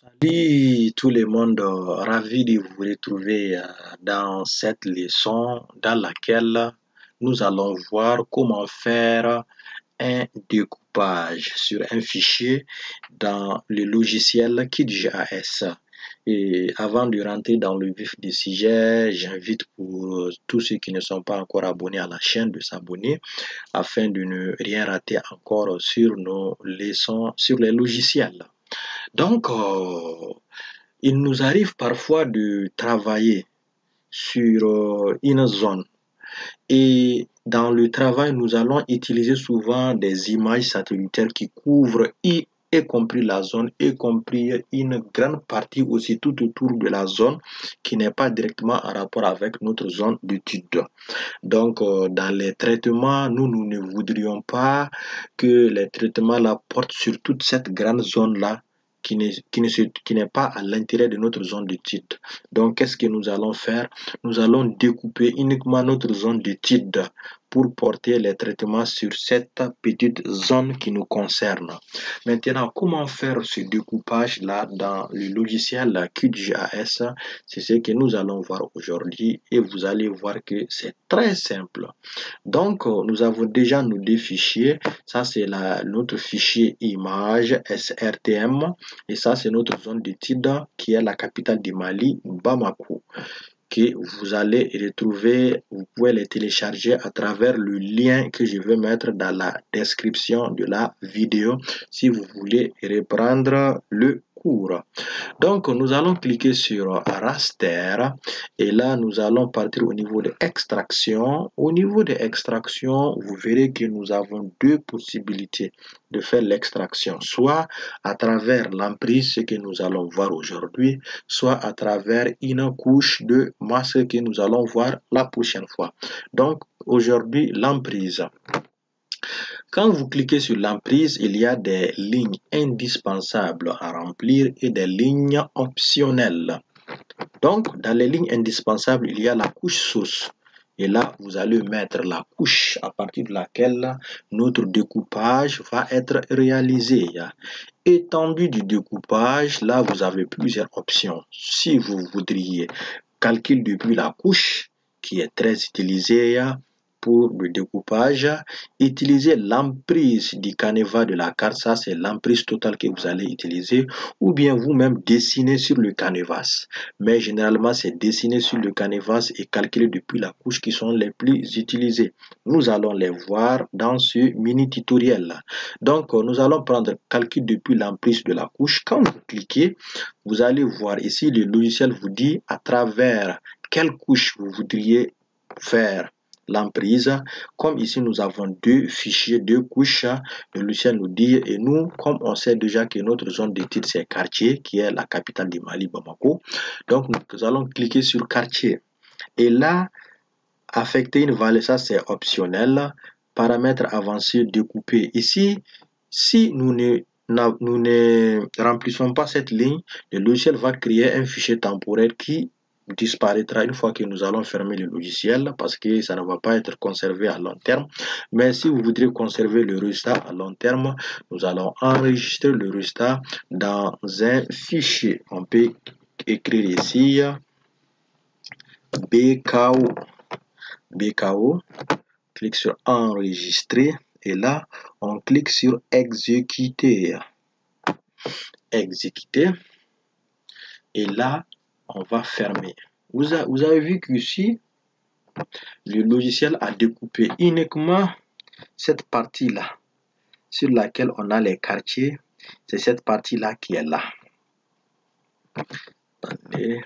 Salut tout le monde, ravi de vous retrouver dans cette leçon dans laquelle nous allons voir comment faire un découpage sur un fichier dans le logiciel QGIS. Et avant de rentrer dans le vif du sujet, j'invite pour tous ceux qui ne sont pas encore abonnés à la chaîne de s'abonner afin de ne rien rater encore sur nos leçons sur les logiciels. Donc, il nous arrive parfois de travailler sur une zone et dans le travail, nous allons utiliser souvent des images satellitaires qui couvrent y compris la zone, y compris une grande partie aussi tout autour de la zone qui n'est pas directement en rapport avec notre zone d'étude. Donc, dans les traitements, nous ne voudrions pas que les traitements là portent sur toute cette grande zone-là qui n'est pas à l'intérieur de notre zone d'étude. Donc, qu'est-ce que nous allons faire? Nous allons découper uniquement notre zone d'étude pour porter les traitements sur cette petite zone qui nous concerne. Maintenant, comment faire ce découpage-là dans le logiciel QGIS? C'est ce que nous allons voir aujourd'hui et vous allez voir que c'est très simple. Donc, nous avons déjà nos deux fichiers. Ça, c'est notre fichier image SRTM et ça, c'est notre zone d'étude qui est la capitale du Mali, Bamako, que vous allez retrouver, vous pouvez les télécharger à travers le lien que je vais mettre dans la description de la vidéo si vous voulez reprendre le cours. Donc, nous allons cliquer sur raster et là, nous allons partir au niveau de extraction. Au niveau de extraction, vous verrez que nous avons deux possibilités de faire l'extraction, soit à travers l'emprise, ce que nous allons voir aujourd'hui, soit à travers une couche de masse que nous allons voir la prochaine fois. Donc, aujourd'hui, l'emprise. Quand vous cliquez sur l'emprise, il y a des lignes indispensables à remplir et des lignes optionnelles. Donc, dans les lignes indispensables, il y a la couche source. Et là, vous allez mettre la couche à partir de laquelle notre découpage va être réalisé. Étendue du découpage, là, vous avez plusieurs options. Si vous voudriez calculer depuis la couche, qui est très utilisée pour le découpage, utilisez l'emprise du canevas de la carte, ça c'est l'emprise totale que vous allez utiliser, ou bien vous-même dessiner sur le canevas. Mais généralement, c'est dessiner sur le canevas et calculer depuis la couche qui sont les plus utilisées. Nous allons les voir dans ce mini tutoriel. Donc, nous allons prendre calcul depuis l'emprise de la couche. Quand vous cliquez, vous allez voir ici, le logiciel vous dit à travers quelle couche vous voudriez faire l'emprise. Comme ici, nous avons deux fichiers, deux couches, le logiciel nous dit, et nous, comme on sait déjà que notre zone d'étude, c'est Quartier, qui est la capitale du Mali, Bamako. Donc, nous allons cliquer sur Quartier. Et là, affecter une valeur, ça c'est optionnel. Paramètres avancés, découper. Ici, si nous ne remplissons pas cette ligne, le logiciel va créer un fichier temporaire qui disparaîtra une fois que nous allons fermer le logiciel parce que ça ne va pas être conservé à long terme. Mais si vous voudrez conserver le résultat à long terme, nous allons enregistrer le résultat dans un fichier. On peut écrire ici BKO, clique sur enregistrer et là on clique sur exécuter. Et là on va fermer. Vous avez vu qu'ici le logiciel a découpé uniquement cette partie là sur laquelle on a les quartiers. C'est cette partie là qui est là. Attendez.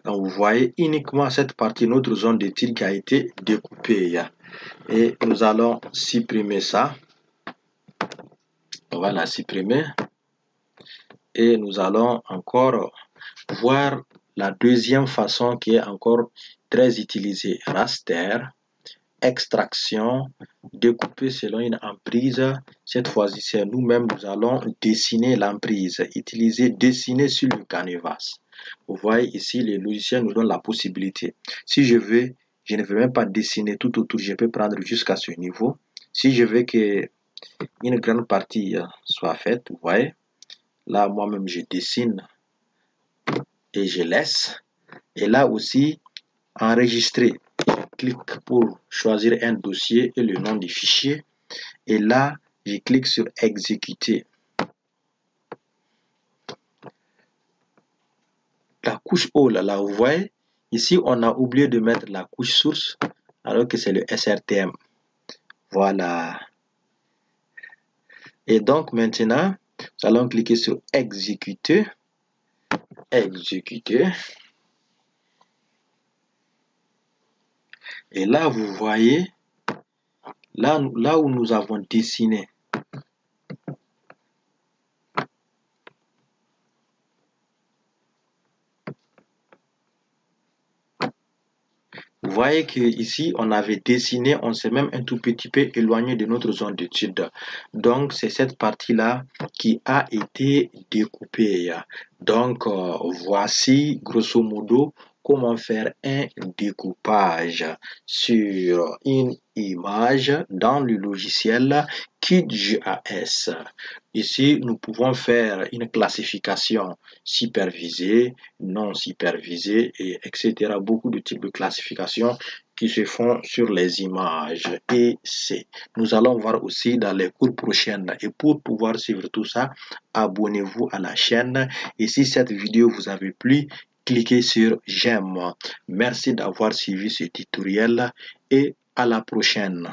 Donc vous voyez uniquement cette partie, notre zone d'étude qui a été découpée. Et nous allons supprimer ça. On va la supprimer. Et nous allons encore voir la deuxième façon qui est encore très utilisée. Raster, extraction, découper selon une emprise. Cette fois-ci, c'est nous-mêmes, nous allons dessiner l'emprise. Utiliser dessiner sur le canevas. Vous voyez ici, le logiciel nous donne la possibilité. Si je veux, je ne veux même pas dessiner tout autour, je peux prendre jusqu'à ce niveau. Si je veux que une grande partie soit faite, vous voyez, Là, moi-même, je dessine et je laisse. Et là aussi, enregistrer. Je clique pour choisir un dossier et le nom du fichier. Et là, je clique sur exécuter. La couche haut, là, vous voyez, ici, on a oublié de mettre la couche source, alors que c'est le SRTM. Voilà. Et donc, maintenant, nous allons cliquer sur exécuter. Exécuter. Et là, vous voyez, là où nous avons dessiné, vous voyez que ici on avait dessiné, on s'est même un tout petit peu éloigné de notre zone d'étude. Donc c'est cette partie-là qui a été découpée. Donc voici grosso modo comment faire un découpage sur une image dans le logiciel QGIS. Ici, nous pouvons faire une classification supervisée, non supervisée, et etc. Beaucoup de types de classifications qui se font sur les images. Et nous allons voir aussi dans les cours prochaines. Et pour pouvoir suivre tout ça, abonnez-vous à la chaîne. Et si cette vidéo vous a plu, cliquez sur j'aime. Merci d'avoir suivi ce tutoriel et à la prochaine.